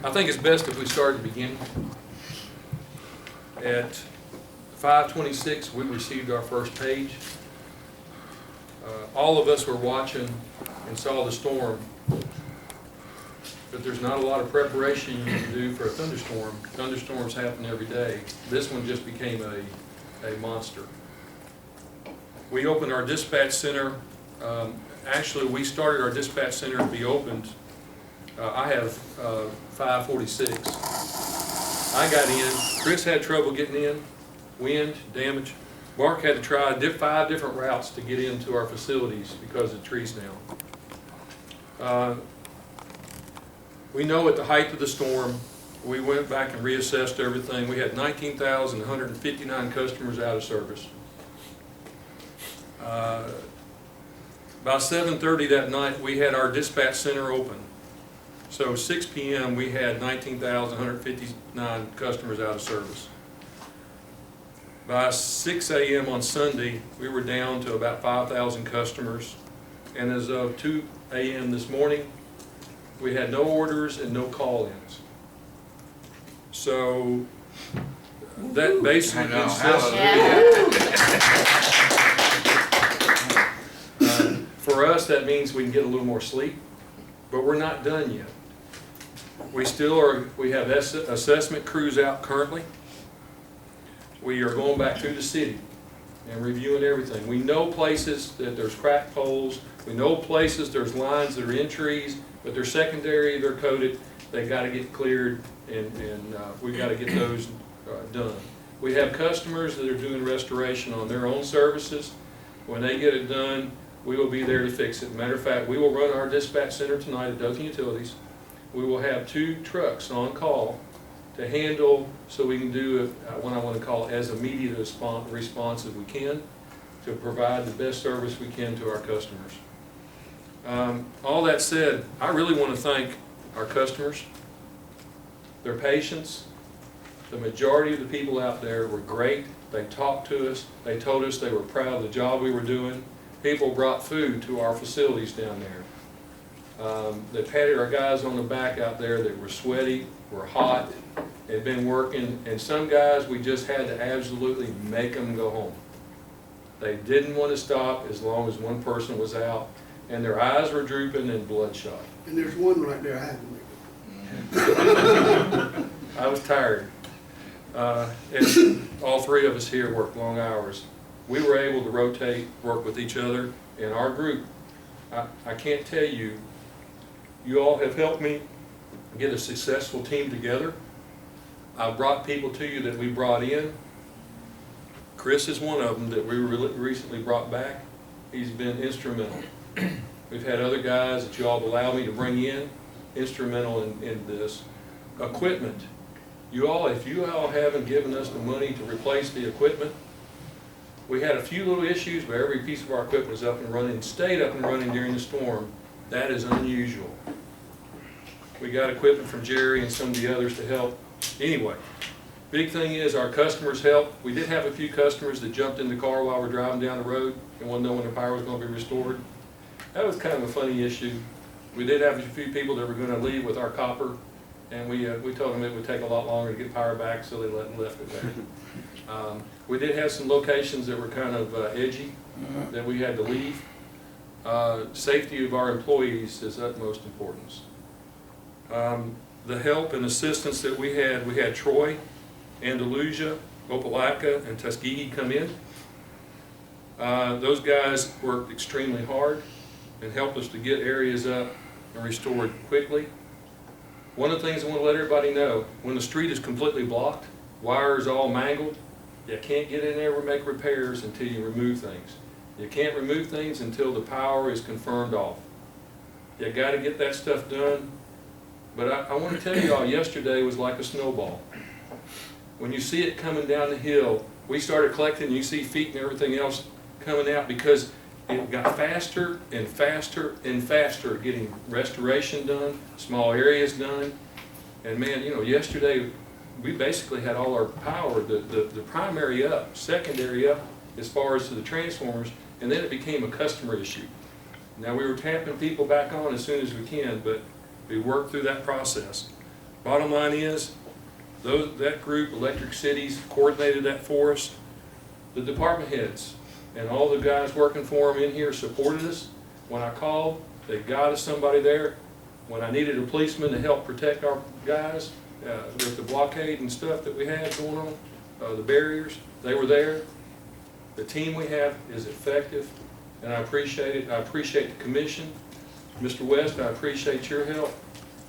I think it's best if we start at the beginning. At 5:26, we received our first page. All of us were watching and saw the storm, but there's not a lot of preparation you can do for a thunderstorm. Thunderstorms happen every day. This one just became a monster. We opened our dispatch center. Actually, we started our dispatch center to be opened. I have 5:46. I got in. Chris had trouble getting in. Wind, damage. Mark had to try 5 different routes to get into our facilities because of trees now. We know at the height of the storm, we went back and reassessed everything. We had 19,159 customers out of service. By 7:30 that night, we had our dispatch center open. So 6 p.m. we had 19,159 customers out of service. By 6 a.m. on Sunday, we were down to about 5,000 customers. And as of 2 a.m. this morning, we had no orders and no call-ins. So that basically for us, that means we can get a little more sleep, but we're not done yet. We have assessment crews out currently. We are going back through the city and reviewing everything. We know places that there's cracked poles. We know places there's lines that are in trees, but they're secondary, they're coated. They got to get cleared, and we've got to get those done. We have customers that are doing restoration on their own services. When they get it done, we will be there to fix it. Matter of fact, we will run our dispatch center tonight at Dothan Utilities. We will have 2 trucks on call to handle, so we can do what I want to call as immediate a response as we can to provide the best service we can to our customers. All that said, I really want to thank our customers, their patience. The majority of the people out there were great. They talked to us. They told us they were proud of the job we were doing. People brought food to our facilities down there. They patted our guys on the back out there that were sweaty, were hot, had been working, and some guys we just had to absolutely make them go home. They didn't want to stop as long as one person was out, and their eyes were drooping and bloodshot. And there's one right there I had to make it. I was tired. And all 3 of us here worked long hours. We were able to rotate, work with each other, and our group, I can't tell you, you all have helped me get a successful team together. I've brought people to you that we brought in. Chris is one of them that we recently brought back. He's been instrumental. We've had other guys that you all allowed me to bring in, instrumental in this. Equipment. If you all haven't given us the money to replace the equipment, we had a few little issues, but every piece of our equipment was up and running, stayed up and running during the storm. That is unusual. We got equipment from Jerry and some of the others to help. Anyway, big thing is our customers help. We did have a few customers that jumped in the car while we're driving down the road and wanted to know when the power was going to be restored. That was kind of a funny issue. We did have a few people that were going to leave with our copper, and we told them it would take a lot longer to get power back, so they left it there. We did have some locations that were kind of edgy that we had to leave. Safety of our employees is utmost importance. The help and assistance that we had Troy, Andalusia, Opelika, and Tuskegee come in. Those guys worked extremely hard and helped us to get areas up and restored quickly. One of the things I want to let everybody know, when the street is completely blocked, wires all mangled, you can't get in there and make repairs until you remove things. You can't remove things until the power is confirmed off. You got to get that stuff done. But I want to tell you all, yesterday was like a snowball. When you see it coming down the hill, we started collecting, you see feet and everything else coming out because it got faster and faster and faster getting restoration done, small areas done. And man, yesterday we basically had all our power, the primary up, secondary up as far as to the transformers, and then it became a customer issue. Now we were tapping people back on as soon as we can, but we worked through that process. Bottom line is, that group, Electric Cities, coordinated that for us. The department heads and all the guys working for them in here supported us. When I called, they got us somebody there. When I needed a policeman to help protect our guys with the blockade and stuff that we had going on, the barriers, they were there. The team we have is effective, and I appreciate it. I appreciate the commission. Mr. West, I appreciate your help.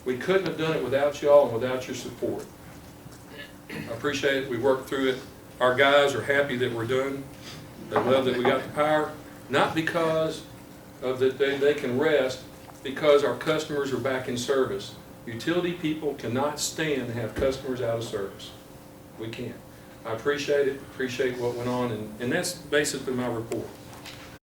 We couldn't have done it without y'all and without your support. I appreciate it. We worked through it. Our guys are happy that we're done. They love that we got the power, not because of that they can rest, because our customers are back in service. Utility people cannot stand to have customers out of service. We can't. I appreciate it, appreciate what went on, and that's basically my report.